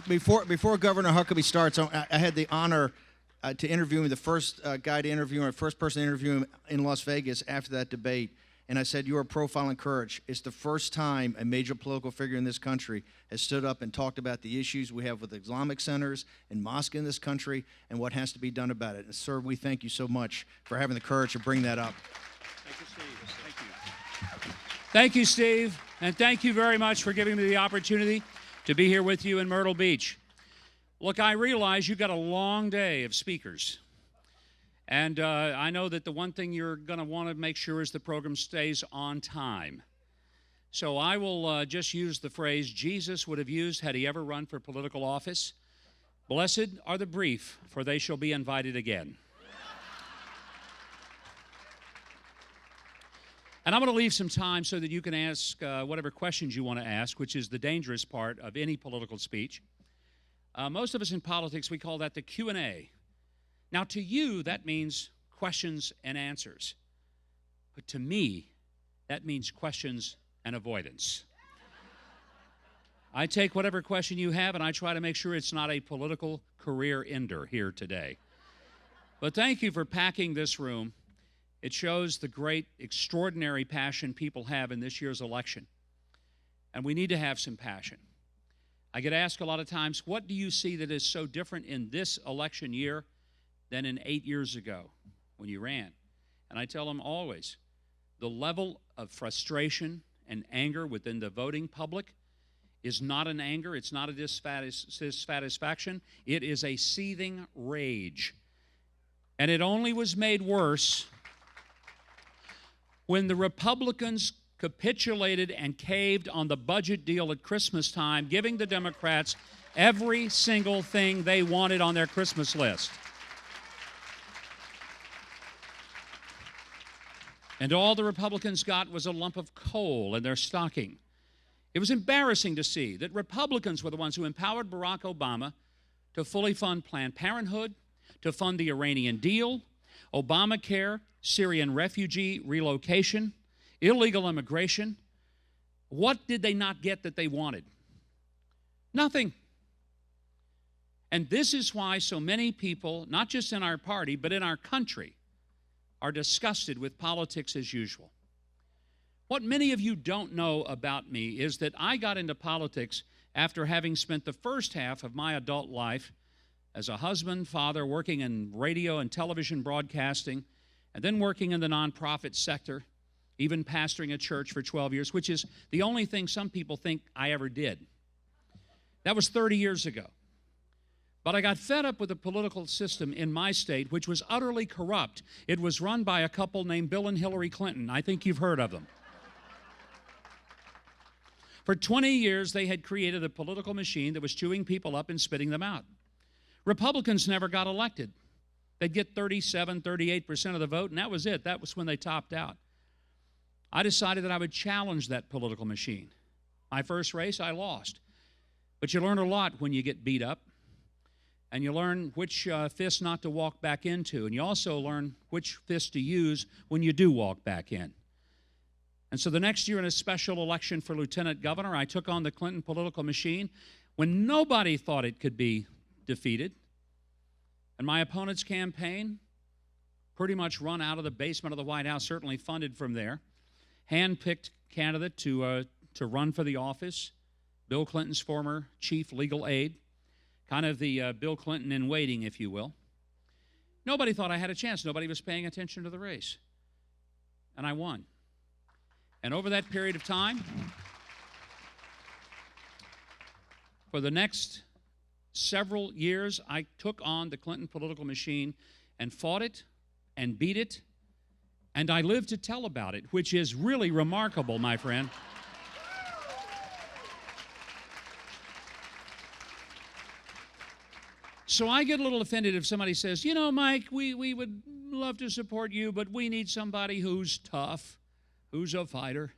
Before Governor Huckabee starts, I had the honor to interview him, the first guy to interview him, first person to interview him in Las Vegas after that debate. And I said, "You are profiling courage." It's the first time a major political figure in this country has stood up and talked about the issues we have with Islamic centers and mosques in this country and what has to be done about it. And, sir, we thank you so much for having the courage to bring that up. Thank you, Steve. Thank you. Thank you, Steve. And thank you very much for giving me the opportunity to be here with you in Myrtle Beach. Look, I realize you've got a long day of speakers. And I know that the one thing you're going to want to make sure is the program stays on time. So I will just use the phrase Jesus would have used had he ever run for political office. Blessed are the brief, for they shall be invited again. And I'm going to leave some time so that you can ask whatever questions you want to ask, which is the dangerous part of any political speech. Most of us in politics, we call that the Q&A. Now, to you, that means questions and answers. But to me, that means questions and avoidance. I take whatever question you have, and I try to make sure it's not a political career ender here today. But thank you for packing this room. It shows the great, extraordinary passion people have in this year's election. And we need to have some passion. I get asked a lot of times, what do you see that is so different in this election year than in 8 years ago when you ran? And I tell them always, the level of frustration and anger within the voting public is not an anger, it's not a dissatisfaction, it is a seething rage. And it only was made worse when the Republicans capitulated and caved on the budget deal at Christmas time, giving the Democrats every single thing they wanted on their Christmas list. And all the Republicans got was a lump of coal in their stocking. It was embarrassing to see that Republicans were the ones who empowered Barack Obama to fully fund Planned Parenthood, to fund the Iranian deal, Obamacare, Syrian refugee relocation, illegal immigration. What did they not get that they wanted? Nothing. And this is why so many people, not just in our party, but in our country, are disgusted with politics as usual. What many of you don't know about me is that I got into politics after having spent the first half of my adult life as a husband, father, working in radio and television broadcasting, and then working in the nonprofit sector, even pastoring a church for 12 years, which is the only thing some people think I ever did. That was 30 years ago. But I got fed up with the political system in my state, which was utterly corrupt. It was run by a couple named Bill and Hillary Clinton. I think you've heard of them. For 20 years, they had created a political machine that was chewing people up and spitting them out. Republicans never got elected. They'd get 37, 38% of the vote, and that was it. That was when they topped out. I decided that I would challenge that political machine. My first race, I lost. But you learn a lot when you get beat up, and you learn which fist not to walk back into, and you also learn which fist to use when you do walk back in. And so the next year in a special election for lieutenant governor, I took on the Clinton political machine when nobody thought it could be defeated. And my opponent's campaign, pretty much run out of the basement of the White House, certainly funded from there, hand-picked candidate to run for the office, Bill Clinton's former chief legal aide, kind of the Bill Clinton in waiting, if you will. Nobody thought I had a chance. Nobody was paying attention to the race. And I won. And over that period of time, for the next several years, I took on the Clinton political machine and fought it and beat it, and I live to tell about it, which is really remarkable, my friend. So I get a little offended if somebody says, you know, Mike, we would love to support you, but we need somebody who's tough, who's a fighter.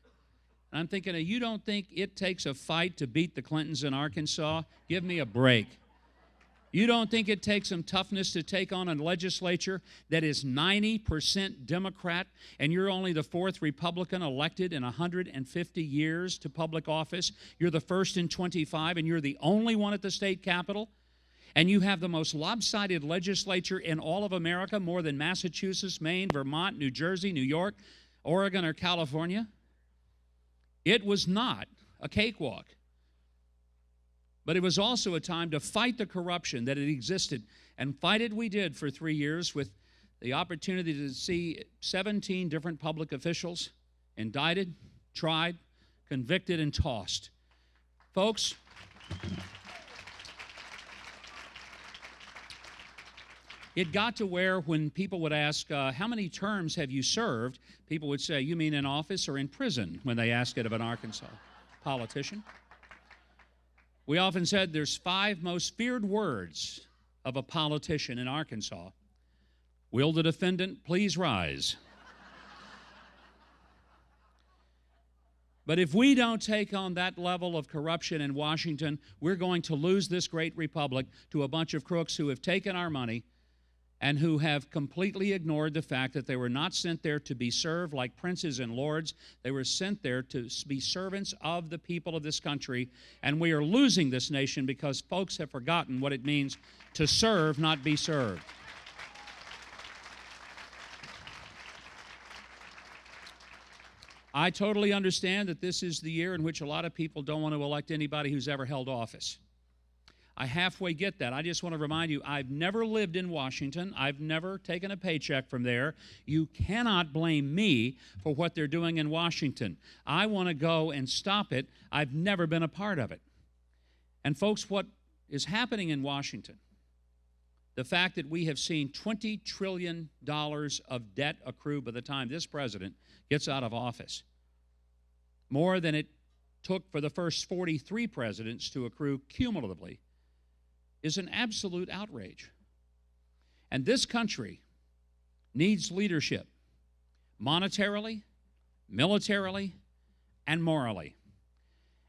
And I'm thinking, you don't think it takes a fight to beat the Clintons in Arkansas? Give me a break. You don't think it takes some toughness to take on a legislature that is 90% Democrat, and you're only the fourth Republican elected in 150 years to public office? You're the first in 25, and you're the only one at the state capitol? And you have the most lopsided legislature in all of America, more than Massachusetts, Maine, Vermont, New Jersey, New York, Oregon, or California? It was not a cakewalk. But it was also a time to fight the corruption that had existed. And fight it we did for 3 years, with the opportunity to see 17 different public officials indicted, tried, convicted, and tossed. Folks, it got to where when people would ask, how many terms have you served? People would say, you mean in office or in prison, when they ask it of an Arkansas politician. We often said there's 5 most feared words of a politician in Arkansas. Will the defendant please rise? But if we don't take on that level of corruption in Washington, we're going to lose this great republic to a bunch of crooks who have taken our money and who have completely ignored the fact that they were not sent there to be served like princes and lords. They were sent there to be servants of the people of this country, and we are losing this nation because folks have forgotten what it means to serve, not be served. I totally understand that this is the year in which a lot of people don't want to elect anybody who's ever held office. I halfway get that. I just want to remind you, I've never lived in Washington. I've never taken a paycheck from there. You cannot blame me for what they're doing in Washington. I want to go and stop it. I've never been a part of it. And folks, what is happening in Washington, the fact that we have seen $20 trillion of debt accrue by the time this president gets out of office, more than it took for the first 43 presidents to accrue cumulatively, is an absolute outrage. And this country needs leadership, monetarily, militarily, and morally.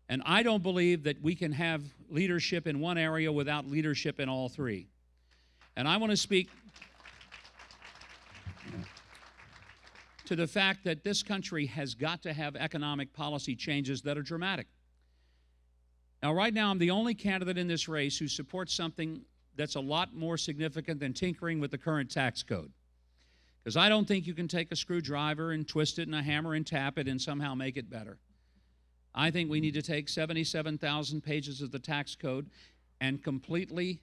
And I don't believe that we can have leadership in one area without leadership in all 3. And I want to speak to the fact that this country has got to have economic policy changes that are dramatic. Now, right now, I'm the only candidate in this race who supports something that's a lot more significant than tinkering with the current tax code. Because I don't think you can take a screwdriver and twist it and a hammer and tap it and somehow make it better. I think we need to take 77,000 pages of the tax code and completely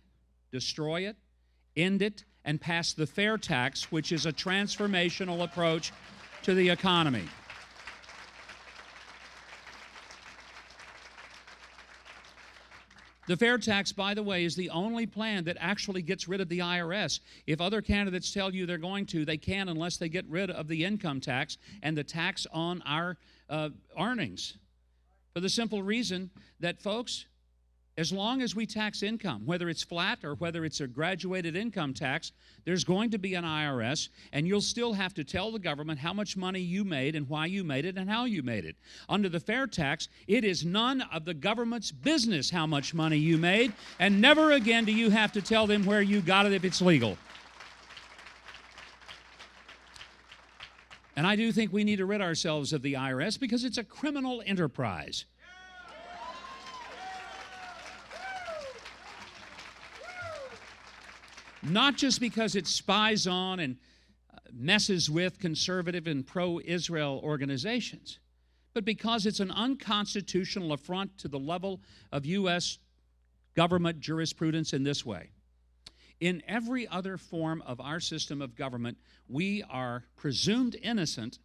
destroy it, end it, and pass the fair tax, which is a transformational approach to the economy. The fair tax, by the way, is the only plan that actually gets rid of the IRS. If other candidates tell you they're going to, they can unless they get rid of the income tax and the tax on our earnings. For the simple reason that, folks, as long as we tax income, whether it's flat or whether it's a graduated income tax, there's going to be an IRS, and you'll still have to tell the government how much money you made and why you made it and how you made it. Under the fair tax, it is none of the government's business how much money you made, and never again do you have to tell them where you got it if it's legal. And I do think we need to rid ourselves of the IRS because it's a criminal enterprise. Not just because it spies on and messes with conservative and pro-Israel organizations, but because it's an unconstitutional affront to the level of U.S. government jurisprudence in this way. In every other form of our system of government, we are presumed innocent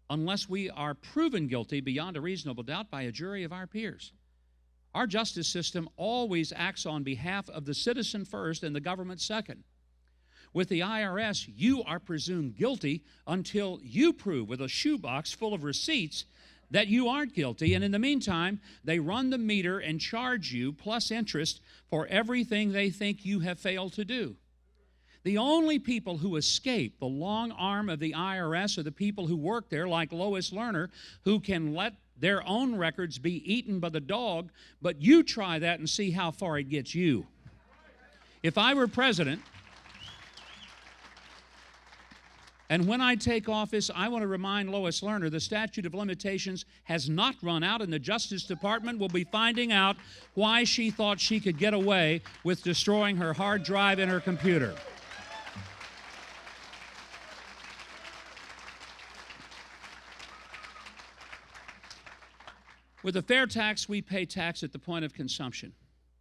unless we are proven guilty beyond a reasonable doubt by a jury of our peers. Our justice system always acts on behalf of the citizen first and the government second. With the IRS, you are presumed guilty until you prove with a shoebox full of receipts that you aren't guilty, and in the meantime, they run the meter and charge you plus interest for everything they think you have failed to do. The only people who escape the long arm of the IRS are the people who work there, like Lois Lerner, who can let their own records be eaten by the dog, but you try that and see how far it gets you. If I were president, and when I take office, I want to remind Lois Lerner the statute of limitations has not run out, and the Justice Department will be finding out why she thought she could get away with destroying her hard drive in her computer. With a fair tax, we pay tax at the point of consumption,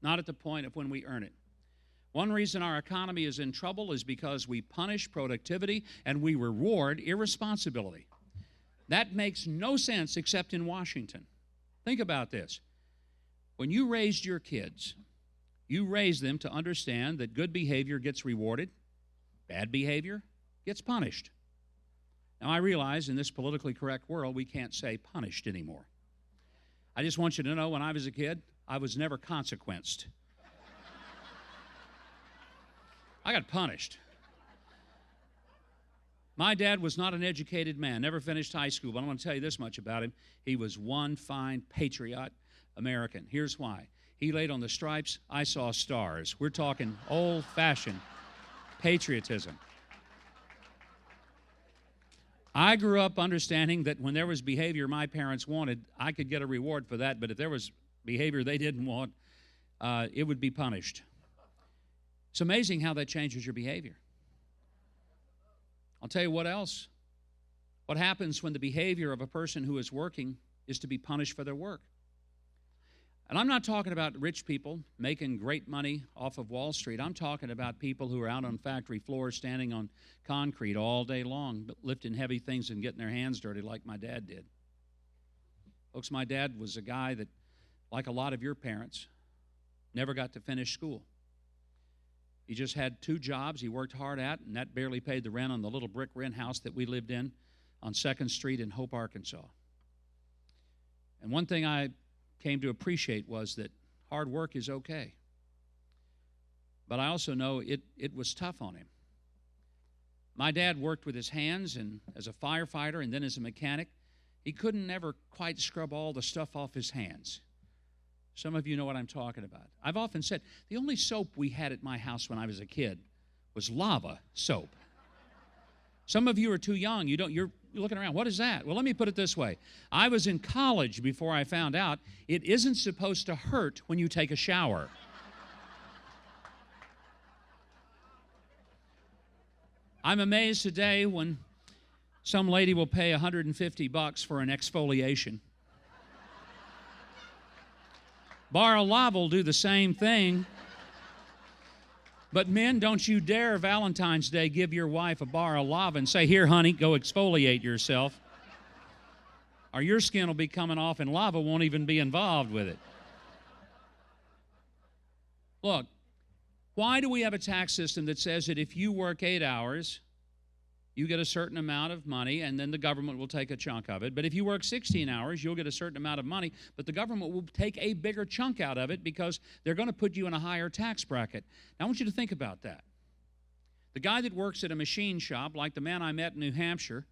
not at the point of when we earn it. One reason our economy is in trouble is because we punish productivity and we reward irresponsibility. That makes no sense except in Washington. Think about this. When you raised your kids, you raised them to understand that good behavior gets rewarded, bad behavior gets punished. Now, I realize in this politically correct world, we can't say punished anymore. I just want you to know, when I was a kid, I was never consequenced. I got punished. My dad was not an educated man, never finished high school, but I'm going to tell you this much about him. He was one fine patriot American. Here's why. He laid on the stripes, I saw stars. We're talking old-fashioned patriotism. I grew up understanding that when there was behavior my parents wanted, I could get a reward for that, but if there was behavior they didn't want, it would be punished. It's amazing how that changes your behavior. I'll tell you what else. What happens when the behavior of a person who is working is to be punished for their work. And I'm not talking about rich people making great money off of Wall Street. I'm talking about people who are out on factory floors standing on concrete all day long, lifting heavy things and getting their hands dirty like my dad did. Folks, my dad was a guy that, like a lot of your parents, never got to finish school. He just had 2 jobs he worked hard at, and that barely paid the rent on the little brick rent house that we lived in on 2nd Street in Hope, Arkansas. And one thing I came to appreciate was that hard work is okay. But I also know it was tough on him. My dad worked with his hands and as a firefighter and then as a mechanic. He couldn't never quite scrub all the stuff off his hands. Some of you know what I'm talking about. I've often said the only soap we had at my house when I was a kid was lava soap. Some of you are too young. You're looking around. What is that? Well, let me put it this way. I was in college before I found out it isn't supposed to hurt when you take a shower. I'm amazed today when some lady will pay $150 for an exfoliation. Bar of Lava will do the same thing. But men, don't you dare Valentine's Day give your wife a bar of lava and say, here, honey, go exfoliate yourself. Or your skin will be coming off and lava won't even be involved with it. Look, why do we have a tax system that says that if you work 8 hours, you get a certain amount of money, and then the government will take a chunk of it. But if you work 16 hours, you'll get a certain amount of money, but the government will take a bigger chunk out of it because they're going to put you in a higher tax bracket. Now, I want you to think about that. The guy that works at a machine shop, like the man I met in New Hampshire,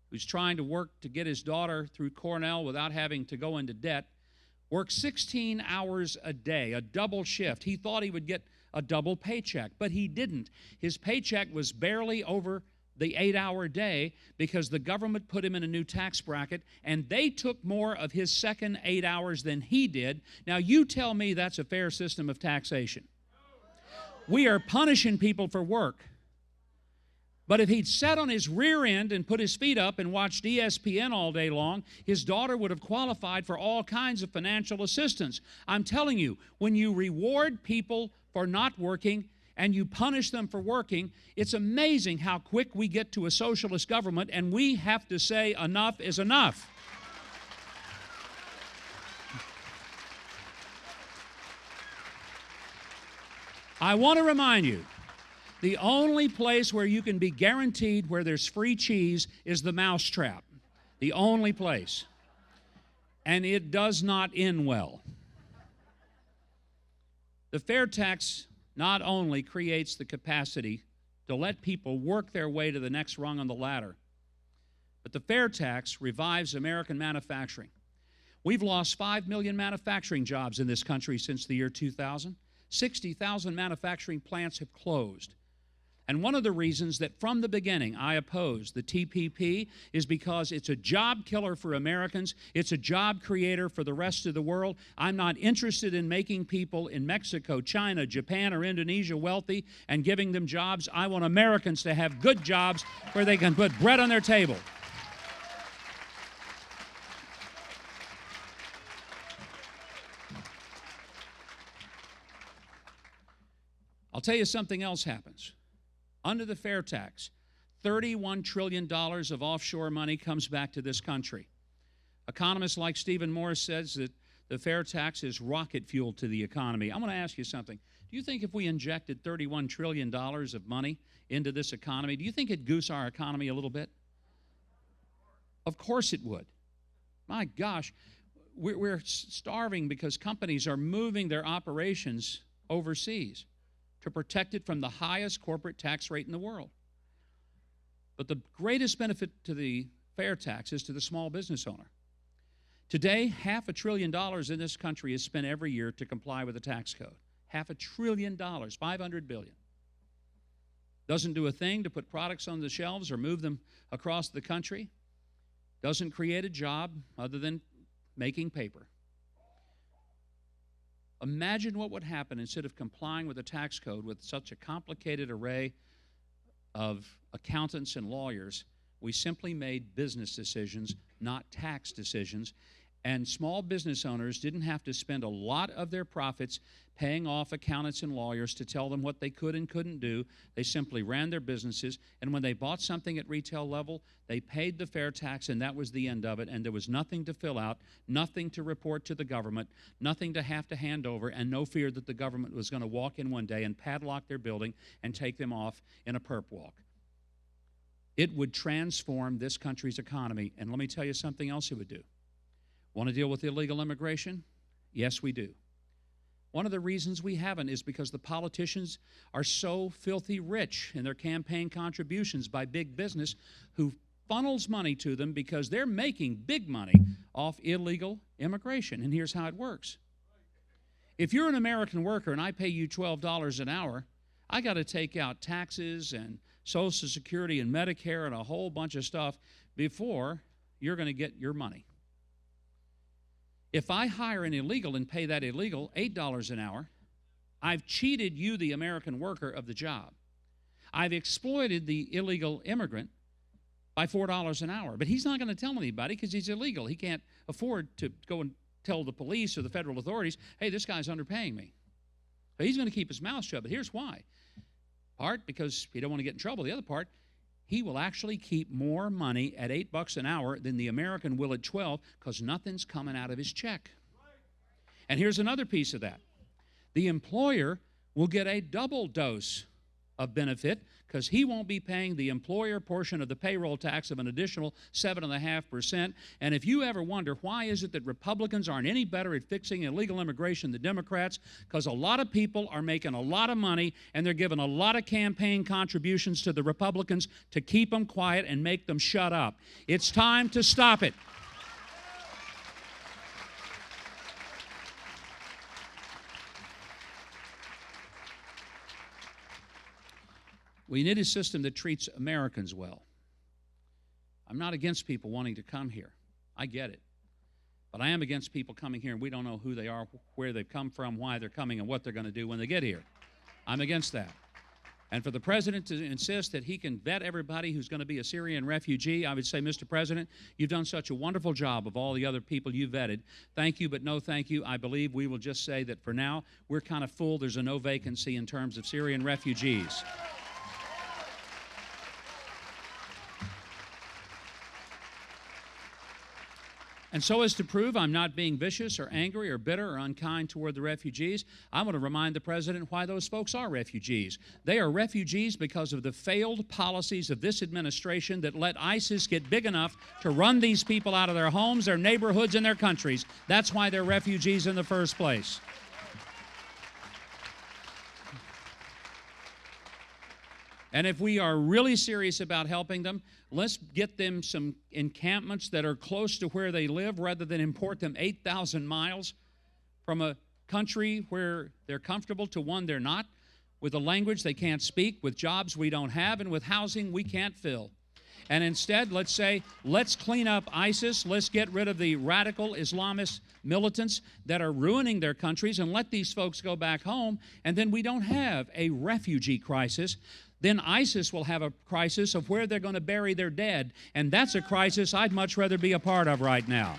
who's trying to work to get his daughter through Cornell without having to go into debt, works 16 hours a day, a double shift. He thought he would get a double paycheck, but he didn't. His paycheck was barely over the 8-hour day because the government put him in a new tax bracket and they took more of his second 8 hours than he did. Now you tell me that's a fair system of taxation. We are punishing people for work. But if he'd sat on his rear end and put his feet up and watched ESPN all day long, his daughter would have qualified for all kinds of financial assistance. I'm telling you, when you reward people for not working and you punish them for working, it's amazing how quick we get to a socialist government, and we have to say enough is enough. I want to remind you, the only place where you can be guaranteed where there's free cheese is the mousetrap. The only place. And it does not end well. The fair tax not only creates the capacity to let people work their way to the next rung on the ladder, but the fair tax revives American manufacturing. We've lost 5 million manufacturing jobs in this country since the year 2000. 60,000 manufacturing plants have closed. And one of the reasons that from the beginning I opposed the TPP is because it's a job killer for Americans. It's a job creator for the rest of the world. I'm not interested in making people in Mexico, China, Japan, or Indonesia wealthy and giving them jobs. I want Americans to have good jobs where they can put bread on their table. I'll tell you something else happens. Under the fair tax, $31 trillion of offshore money comes back to this country. Economists like Stephen Morris says that the fair tax is rocket fuel to the economy. I want to ask you something. Do you think if we injected $31 trillion of money into this economy, do you think it'd goose our economy a little bit? Of course it would. My gosh, we're starving because companies are moving their operations overseas to protect it from the highest corporate tax rate in the world. But the greatest benefit to the fair tax is to the small business owner. Today, $500 billion in this country is spent every year to comply with the tax code. $500 billion, $500 billion. Doesn't do a thing to put products on the shelves or move them across the country. Doesn't create a job other than making paper. Imagine what would happen instead of complying with the tax code with such a complicated array of accountants and lawyers. We simply made business decisions, not tax decisions, and small business owners didn't have to spend a lot of their profits paying off accountants and lawyers to tell them what they could and couldn't do. They simply ran their businesses, and when they bought something at retail level, they paid the fair tax, and that was the end of it, and there was nothing to fill out, nothing to report to the government, nothing to have to hand over, and no fear that the government was going to walk in one day and padlock their building and take them off in a perp walk. It would transform this country's economy, and let me tell you something else it would do. Want to deal with illegal immigration? Yes, we do. One of the reasons we haven't is because the politicians are so filthy rich in their campaign contributions by big business who funnels money to them because they're making big money off illegal immigration. And here's how it works. If you're an American worker and I pay you $12 an hour, I got to take out taxes and Social Security and Medicare and a whole bunch of stuff before you're going to get your money. If I hire an illegal and pay that illegal $8 an hour, I've cheated you, the American worker, of the job. I've exploited the illegal immigrant by $4 an hour. But he's not going to tell anybody because he's illegal. He can't afford to go and tell the police or the federal authorities, hey, this guy's underpaying me. So he's going to keep his mouth shut. But here's why. Part, because he don't want to get in trouble. The other part, he will actually keep more money at $8 an hour than the American will at 12 because nothing's coming out of his check. And here's another piece of that. The employer will get a double dose of benefit because he won't be paying the employer portion of the payroll tax of an additional 7.5%. And if you ever wonder why is it that Republicans aren't any better at fixing illegal immigration than Democrats, because a lot of people are making a lot of money and they're giving a lot of campaign contributions to the Republicans to keep them quiet and make them shut up. It's time to stop it. We need a system that treats Americans well. I'm not against people wanting to come here. I get it. But I am against people coming here and we don't know who they are, where they've come from, why they're coming, and what they're going to do when they get here. I'm against that. And for the president to insist that he can vet everybody who's going to be a Syrian refugee, I would say, Mr. President, you've done such a wonderful job of all the other people you vetted. Thank you, but no thank you. I believe we will just say that for now, we're kind of full. There's a no vacancy in terms of Syrian refugees. And so as to prove I'm not being vicious or angry or bitter or unkind toward the refugees, I want to remind the president why those folks are refugees. They are refugees because of the failed policies of this administration that let ISIS get big enough to run these people out of their homes, their neighborhoods, and their countries. That's why they're refugees in the first place. And if we are really serious about helping them, let's get them some encampments that are close to where they live rather than import them 8,000 miles from a country where they're comfortable to one they're not, with a language they can't speak, with jobs we don't have, and with housing we can't fill. And instead, let's say, let's clean up ISIS, let's get rid of the radical Islamist militants that are ruining their countries, and let these folks go back home, and then we don't have a refugee crisis. Then ISIS will have a crisis of where they're going to bury their dead, and that's a crisis I'd much rather be a part of right now.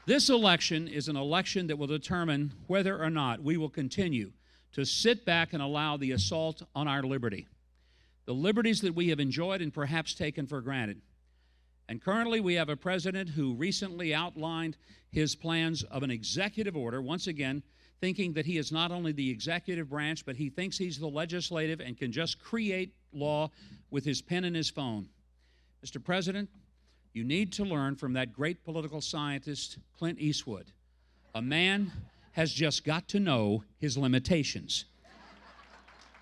This election is an election that will determine whether or not we will continue to sit back and allow the assault on our liberty, the liberties that we have enjoyed and perhaps taken for granted. And currently we have a president who recently outlined his plans of an executive order, once again, thinking that he is not only the executive branch, but he thinks he's the legislative and can just create law with his pen and his phone. Mr. President, you need to learn from that great political scientist, Clint Eastwood. A man has just got to know his limitations.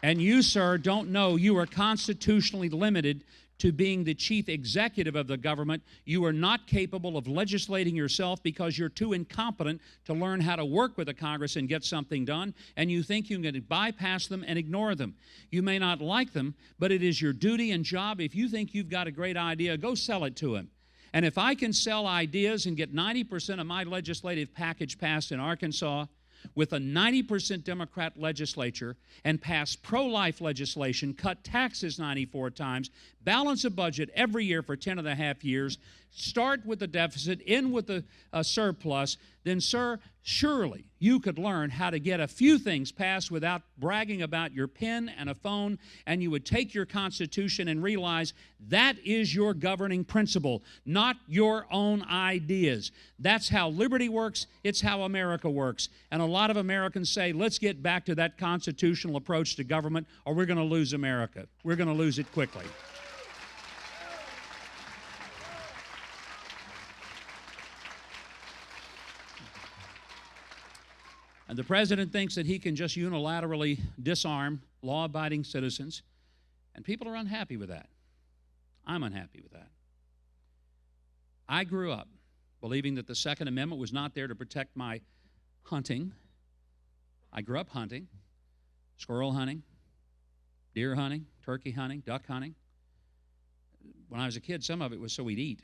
And you, sir, don't know you are constitutionally limited to being the chief executive of the government. You are not capable of legislating yourself because you're too incompetent to learn how to work with the Congress and get something done, and you think you can bypass them and ignore them. You may not like them, but it is your duty and job. If you think you've got a great idea, go sell it to him. And if I can sell ideas and get 90% of my legislative package passed in Arkansas with a 90% Democrat legislature and pass pro-life legislation, cut taxes 94 times, balance a budget every year for 10 and a half years, start with the deficit, end with the surplus, then, sir, surely you could learn how to get a few things passed without bragging about your pen and a phone, and you would take your Constitution and realize that is your governing principle, not your own ideas. That's how liberty works. It's how America works. And a lot of Americans say, let's get back to that constitutional approach to government, or we're going to lose America. We're going to lose it quickly. And the president thinks that he can just unilaterally disarm law-abiding citizens, and people are unhappy with that. I'm unhappy with that. I grew up believing that the Second Amendment was not there to protect my hunting. I grew up hunting, squirrel hunting, deer hunting, turkey hunting, duck hunting. When I was a kid, some of it was so we'd eat.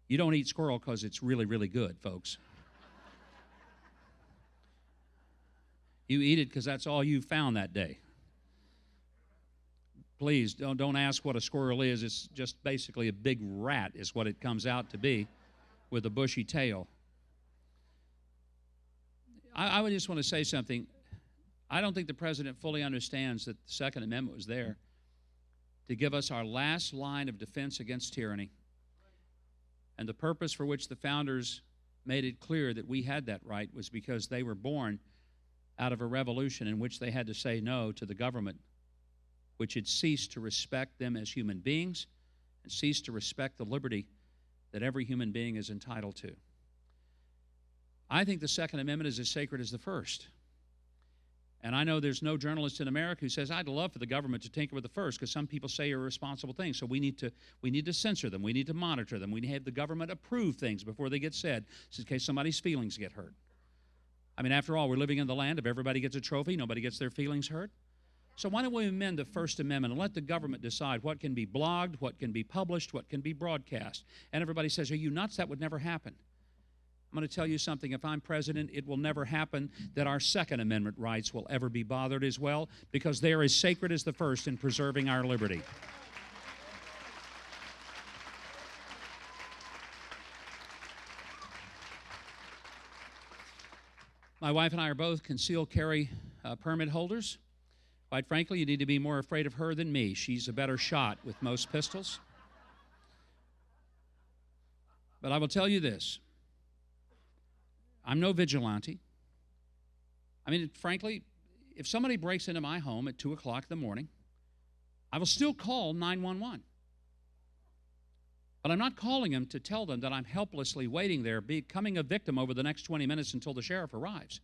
You don't eat squirrel because it's really, really good, folks. You eat it because that's all you found that day. Please, don't ask what a squirrel is. It's just basically a big rat is what it comes out to be with a bushy tail. I would just want to say something. I don't think the president fully understands that the Second Amendment was there to give us our last line of defense against tyranny. And the purpose for which the founders made it clear that we had that right was because they were born out of a revolution in which they had to say no to the government, which had ceased to respect them as human beings and ceased to respect the liberty that every human being is entitled to. I think the Second Amendment is as sacred as the First. And I know there's no journalist in America who says, I'd love for the government to tinker with the First, because some people say irresponsible things. So we need to censor them. We need to monitor them. We need to have the government approve things before they get said, in case somebody's feelings get hurt. I mean, after all, we're living in the land of everybody gets a trophy, nobody gets their feelings hurt. So why don't we amend the First Amendment and let the government decide what can be blogged, what can be published, what can be broadcast? And everybody says, are you nuts? That would never happen. I'm going to tell you something. If I'm president, it will never happen that our Second Amendment rights will ever be bothered as well, because they are as sacred as the First in preserving our liberty. My wife and I are both concealed carry permit holders. Quite frankly, you need to be more afraid of her than me. She's a better shot with most pistols. But I will tell you this. I'm no vigilante. I mean, frankly, if somebody breaks into my home at 2 o'clock in the morning, I will still call 911. But I'm not calling them to tell them that I'm helplessly waiting there, becoming a victim over the next 20 minutes until the sheriff arrives.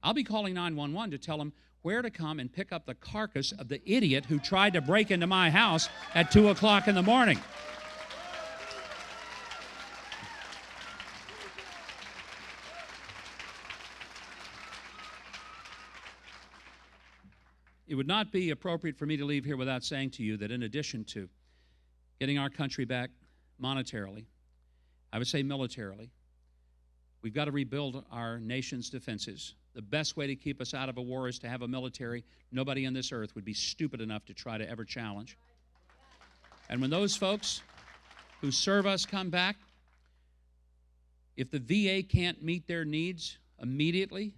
I'll be calling 911 to tell them where to come and pick up the carcass of the idiot who tried to break into my house at 2 o'clock in the morning. it would not be appropriate for me to leave here without saying to you that in addition to getting our country back monetarily, I would say militarily, we've got to rebuild our nation's defenses. The best way to keep us out of a war is to have a military nobody on this earth would be stupid enough to try to ever challenge. And when those folks who serve us come back, if the VA can't meet their needs immediately,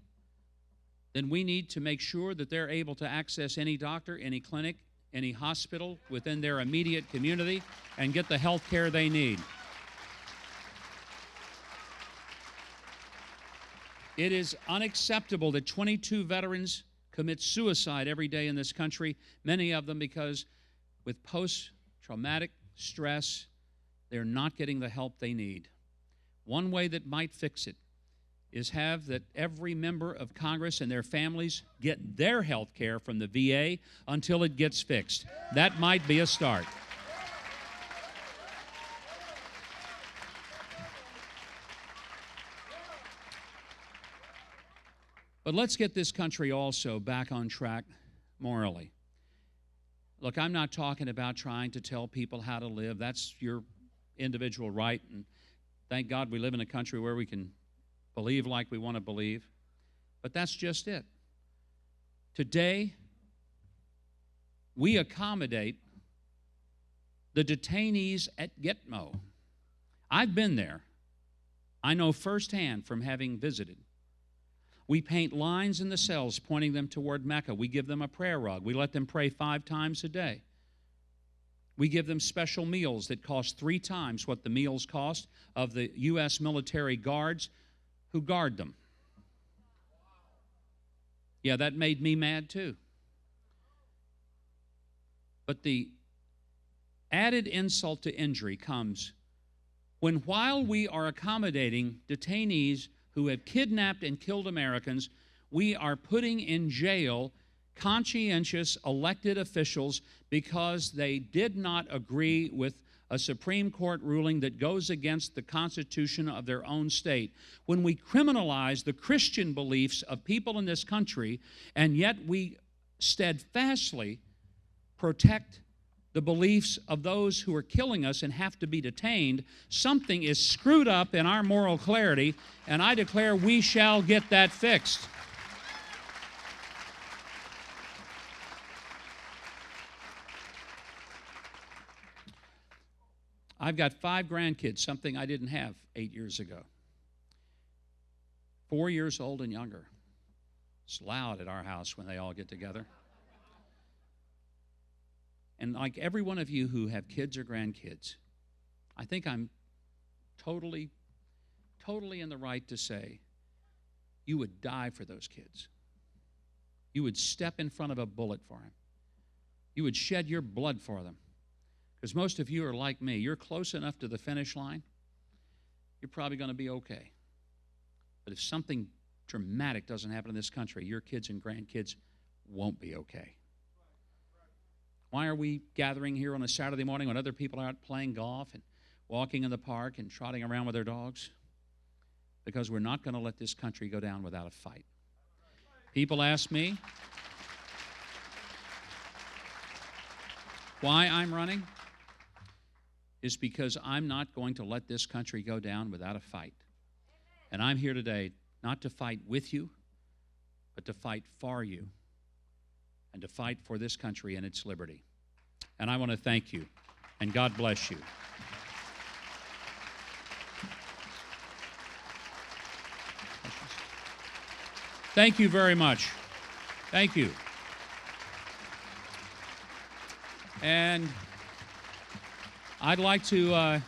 then we need to make sure that they're able to access any doctor, any clinic, any hospital within their immediate community and get the health care they need. It is unacceptable that 22 veterans commit suicide every day in this country, many of them because with post-traumatic stress, they're not getting the help they need. One way that might fix it is have that every member of Congress and their families get their health care from the VA until it gets fixed. That might be a start. But let's get this country also back on track morally. Look, I'm not talking about trying to tell people how to live. That's your individual right, and thank God we live in a country where we can believe like we want to believe. But that's just it. Today, we accommodate the detainees at Gitmo. I've been there. I know firsthand from having visited. We paint lines in the cells pointing them toward Mecca. We give them a prayer rug. We let them pray 5 times a day. We give them special meals that cost 3 times what the meals cost of the U.S. military guards who guard them. Yeah, that made me mad too. But the added insult to injury comes when, while we are accommodating detainees who have kidnapped and killed Americans, we are putting in jail conscientious elected officials because they did not agree with a Supreme Court ruling that goes against the Constitution of their own state. When we criminalize the Christian beliefs of people in this country, and yet we steadfastly protect the beliefs of those who are killing us and have to be detained, something is screwed up in our moral clarity, and I declare we shall get that fixed. I've got 5 grandkids, something I didn't have 8 years ago. 4 years old and younger. It's loud at our house when they all get together. And like every one of you who have kids or grandkids, I think I'm totally in the right to say you would die for those kids. You would step in front of a bullet for them. You would shed your blood for them. Because most of you are like me. You're close enough to the finish line, you're probably going to be okay. But if something dramatic doesn't happen in this country, your kids and grandkids won't be okay. Why are we gathering here on a Saturday morning when other people are out playing golf and walking in the park and trotting around with their dogs? Because we're not going to let this country go down without a fight. People ask me why I'm running. Is because I'm not going to let this country go down without a fight. And I'm here today not to fight with you, but to fight for you and to fight for this country and its liberty. And I want to thank you, and God bless you. Thank you very much. Thank you. And I'd like to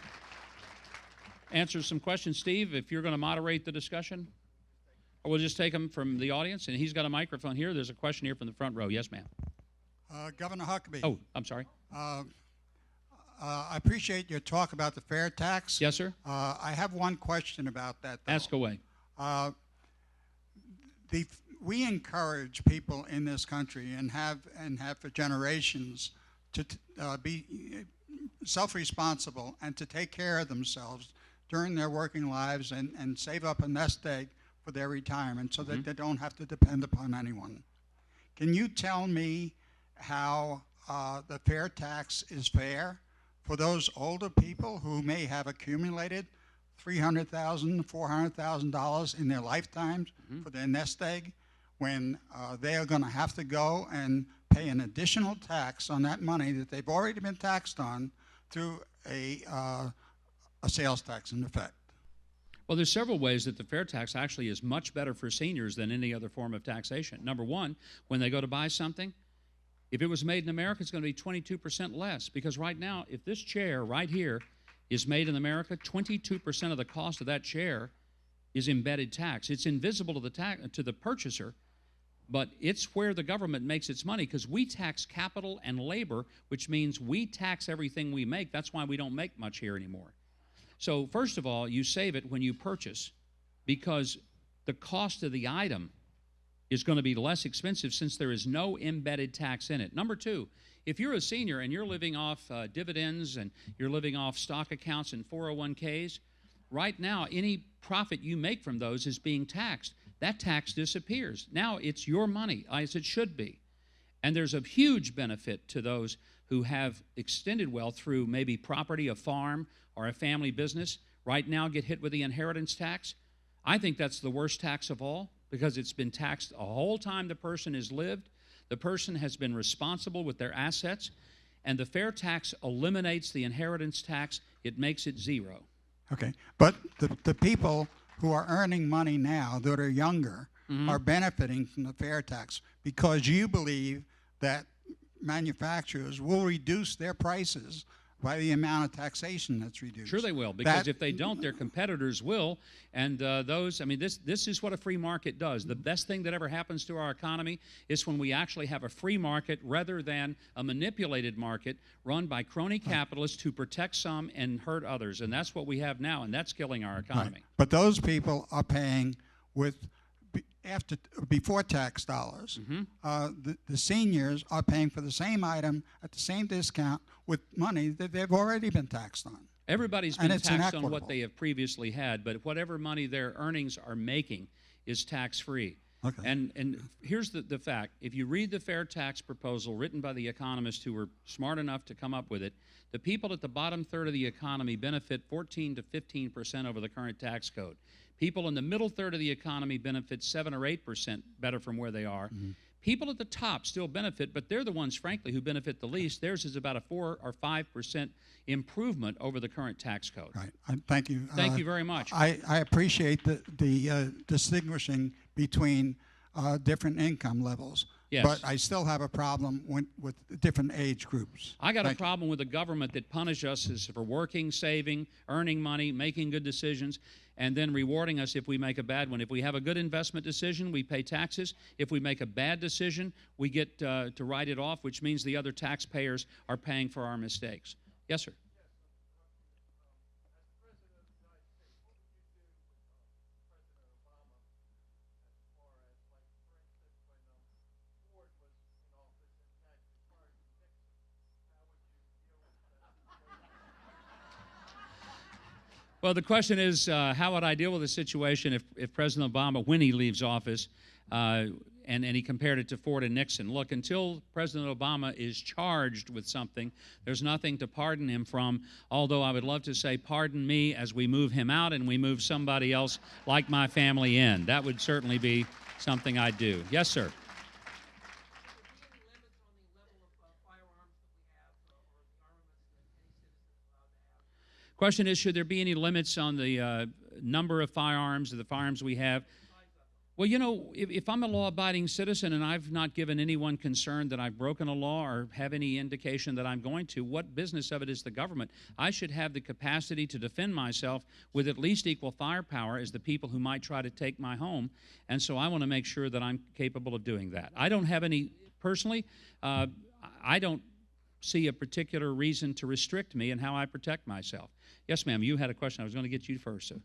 answer some questions. Steve, if you're going to moderate the discussion, or we'll just take them from the audience. And he's got a microphone here. There's a question here from the front row. Yes, ma'am. Governor Huckabee. Oh, I'm sorry. I appreciate your talk about the fair tax. Yes, sir. I have one question about that, though. Ask away. We encourage people in this country and have for generations to be self-responsible and to take care of themselves during their working lives and save up a nest egg for their retirement so that they don't have to depend upon anyone. Can you tell me how the fair tax is fair for those older people who may have accumulated $300,000, $400,000 in their lifetimes for their nest egg, when they are going to have to go and pay an additional tax on that money that they've already been taxed on through a sales tax in effect? Well, there's several ways that the fair tax actually is much better for seniors than any other form of taxation. Number one, when they go to buy something, if it was made in America, it's going to be 22% less, because right now, if this chair right here is made in America, 22% of the cost of that chair is embedded tax. It's invisible to the purchaser, but it's where the government makes its money, because we tax capital and labor, which means we tax everything we make. That's why we don't make much here anymore. So first of all, you save it when you purchase, because the cost of the item is going to be less expensive since there is no embedded tax in it. Number two, if you're a senior and you're living off dividends and you're living off stock accounts and 401ks, right now any profit you make from those is being taxed. That tax disappears. Now it's your money, as it should be. And there's a huge benefit to those who have extended wealth through maybe property, a farm, or a family business. Right now get hit with the inheritance tax. I think that's the worst tax of all, because it's been taxed the whole time the person has lived. The person has been responsible with their assets, and the fair tax eliminates the inheritance tax. It makes it zero. Okay, but the people who are earning money now that are younger are benefiting from the fair tax, because you believe that manufacturers will reduce their prices by the amount of taxation that's reduced. Sure they will, because if they don't, their competitors will. And this is what a free market does. The best thing that ever happens to our economy is when we actually have a free market rather than a manipulated market run by crony capitalists who protect some and hurt others. And that's what we have now, and that's killing our economy. Right. But those people are paying before tax dollars. The seniors are paying for the same item at the same discount with money that they've already been taxed on. Everybody's been taxed on what they have previously had, but whatever money their earnings are making is tax-free. Okay. And here's the fact. If you read the fair tax proposal written by the economists who were smart enough to come up with it, the people at the bottom third of the economy benefit 14 to 15% over the current tax code. People in the middle third of the economy benefit 7 or 8% better from where they are. People at the top still benefit, but they're the ones, frankly, who benefit the least. Theirs is about a 4 or 5% improvement over the current tax code. Right. Thank you. Thank you very much. I appreciate the distinguishing between different income levels. Yes. But I still have a problem with different age groups. I got a problem with a government that punishes us for working, saving, earning money, making good decisions, and then rewarding us if we make a bad one. If we have a good investment decision, we pay taxes. If we make a bad decision, we get to write it off, which means the other taxpayers are paying for our mistakes. Yes, sir. Well, the question is, how would I deal with the situation if President Obama, when he leaves office, and he compared it to Ford and Nixon. Look, until President Obama is charged with something, there's nothing to pardon him from, although I would love to say, pardon me as we move him out and we move somebody else like my family in. That would certainly be something I'd do. Yes, sir. Question is, should there be any limits on the number of firearms or the firearms we have? Well, you know, if I'm a law-abiding citizen and I've not given anyone concern that I've broken a law or have any indication that I'm going to, what business of it is the government? I should have the capacity to defend myself with at least equal firepower as the people who might try to take my home, and so I want to make sure that I'm capable of doing that. I don't have any, personally, I don't see a particular reason to restrict me in how I protect myself. Yes, ma'am, you had a question. I was going to get you first, sir.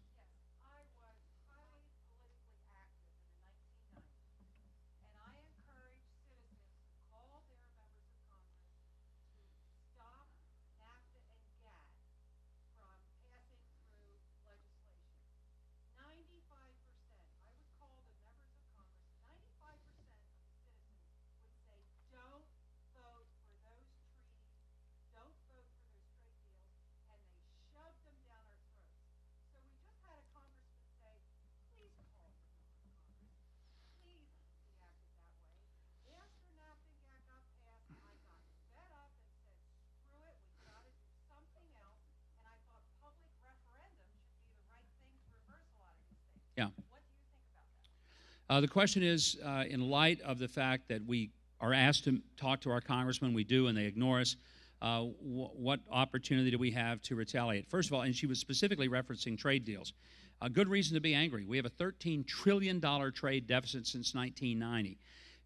Yeah. The question is, in light of the fact that we are asked to talk to our congressman, we do, and they ignore us, what opportunity do we have to retaliate? First of all, and she was specifically referencing trade deals. A good reason to be angry. We have a $13 trillion trade deficit since 1990.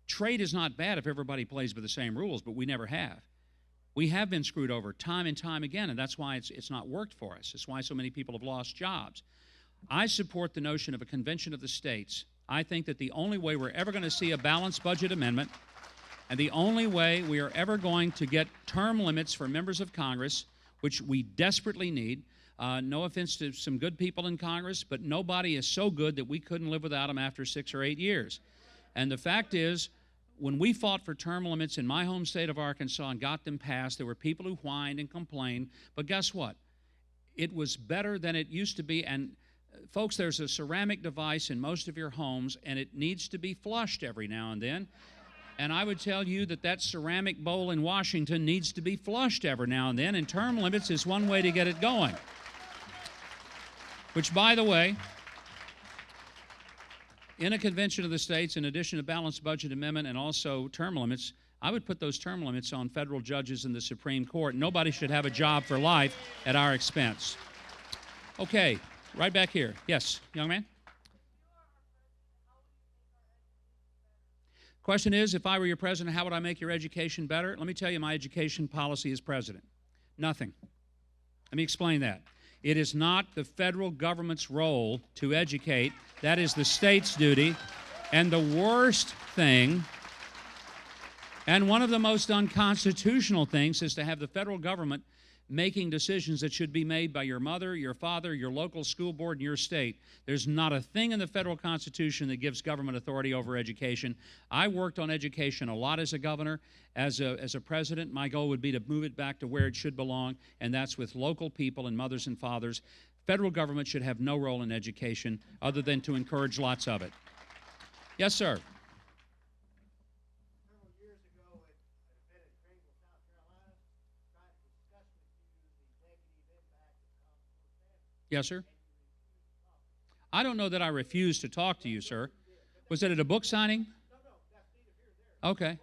Trade is not bad if everybody plays by the same rules, but we never have. We have been screwed over time and time again, and that's why it's not worked for us. It's why so many people have lost jobs. I support the notion of a convention of the states. I think that the only way we're ever going to see a balanced budget amendment and the only way we are ever going to get term limits for members of Congress, which we desperately need, no offense to some good people in Congress, but nobody is so good that we couldn't live without them after 6 or 8 years. And the fact is, when we fought for term limits in my home state of Arkansas and got them passed, there were people who whined and complained, but guess what? It was better than it used to be, and folks, there's a ceramic device in most of your homes, and it needs to be flushed every now and then. And I would tell you that that ceramic bowl in Washington needs to be flushed every now and then, and term limits is one way to get it going. Which, by the way, in a convention of the states, in addition to balanced budget amendment and also term limits, I would put those term limits on federal judges in the Supreme Court. Nobody should have a job for life at our expense. Okay. Right back here. Yes, young man? Question is, if I were your president, how would I make your education better? Let me tell you my education policy as president. Nothing. Let me explain that. It is not the federal government's role to educate. That is the state's duty. And the worst thing, and one of the most unconstitutional things, is to have the federal government making decisions that should be made by your mother, your father, your local school board, and your state. There's not a thing in the federal Constitution that gives government authority over education. I worked on education a lot as a governor. As a president, my goal would be to move it back to where it should belong, and that's with local people and mothers and fathers. Federal government should have no role in education other than to encourage lots of it. Yes, sir. Yes, sir. I don't know that I refused to talk to you, sir. Was it at a book signing? No, that's neither here nor there. Okay.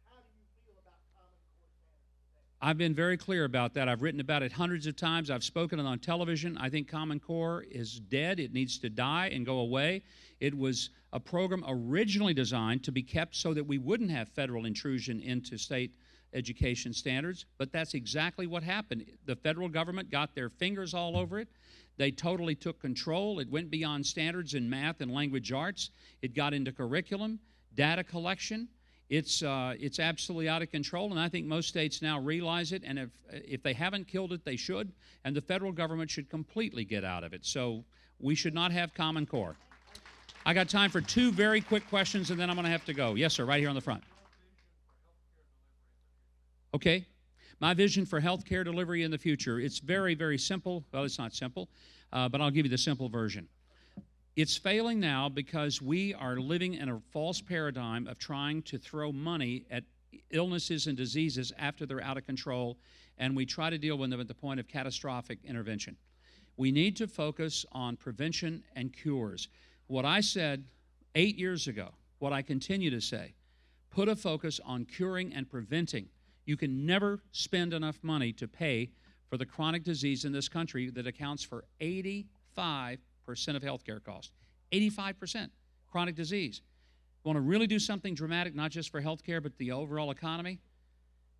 How do you feel about Common Core standards today? I've been very clear about that. I've written about it hundreds of times. I've spoken on television. I think Common Core is dead. It needs to die and go away. It was a program originally designed to be kept so that we wouldn't have federal intrusion into state education standards, but that's exactly what happened. The federal government got their fingers all over it. They totally took control. It went beyond standards in math and language arts. It got into curriculum, data collection. It's absolutely out of control, and I think most states now realize it, and if they haven't killed it, they should, and the federal government should completely get out of it. So we should not have Common Core. I got time for 2 very quick questions, and then I'm going to have to go. Yes, sir, right here on the front. Okay. My vision for health care delivery in the future, it's very, very simple. Well, it's not simple, but I'll give you the simple version. It's failing now because we are living in a false paradigm of trying to throw money at illnesses and diseases after they're out of control, and we try to deal with them at the point of catastrophic intervention. We need to focus on prevention and cures. What I said 8 years ago, what I continue to say, put a focus on curing and preventing. You can never spend enough money to pay for the chronic disease in this country that accounts for 85% of healthcare costs. 85% chronic disease. Want to really do something dramatic, not just for healthcare, but the overall economy?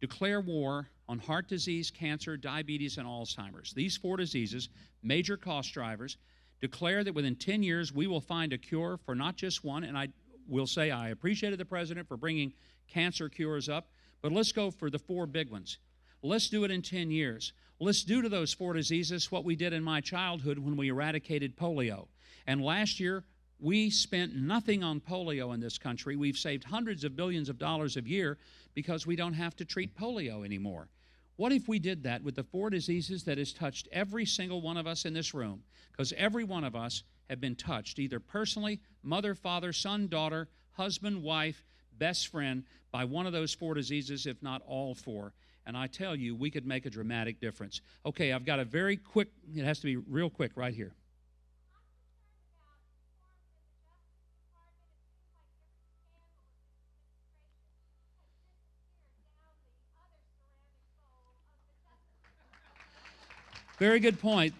Declare war on heart disease, cancer, diabetes, and Alzheimer's. These 4 diseases, major cost drivers. Declare that within 10 years we will find a cure for not just one, and I will say I appreciated the president for bringing cancer cures up, but let's go for the 4 big ones. Let's do it in 10 years. Let's do to those 4 diseases what we did in my childhood when we eradicated polio. And last year, we spent nothing on polio in this country. We've saved hundreds of billions of dollars a year because we don't have to treat polio anymore. What if we did that with the 4 diseases that has touched every single one of us in this room? Because every one of us have been touched, either personally, mother, father, son, daughter, husband, wife, best friend, by one of those 4 diseases, if not all 4. And I tell you, we could make a dramatic difference. Okay, I've got a very quick, it has to be real quick right here. Very good point.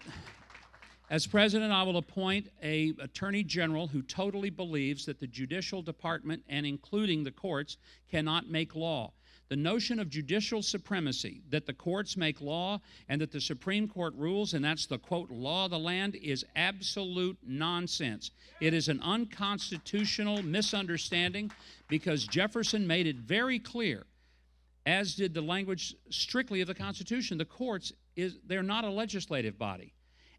As president, I will appoint an attorney general who totally believes that the judicial department, and including the courts, cannot make law. The notion of judicial supremacy, that the courts make law and that the Supreme Court rules, and that's the, quote, law of the land, is absolute nonsense. It is an unconstitutional misunderstanding because Jefferson made it very clear, as did the language strictly of the Constitution. The courts, they're not a legislative body,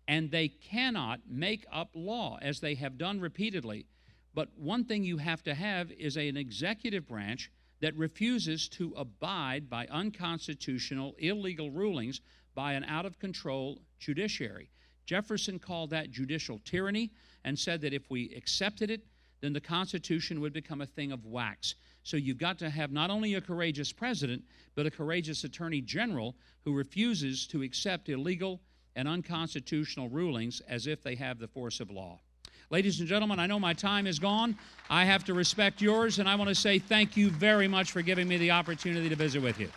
and they cannot make up law, as they have done repeatedly. But one thing you have to have is an executive branch that refuses to abide by unconstitutional, illegal rulings by an out-of-control judiciary. Jefferson called that judicial tyranny and said that if we accepted it, then the Constitution would become a thing of wax. So you've got to have not only a courageous president, but a courageous attorney general who refuses to accept illegal and unconstitutional rulings as if they have the force of law. Ladies and gentlemen, I know my time is gone. I have to respect yours, and I want to say thank you very much for giving me the opportunity to visit with you.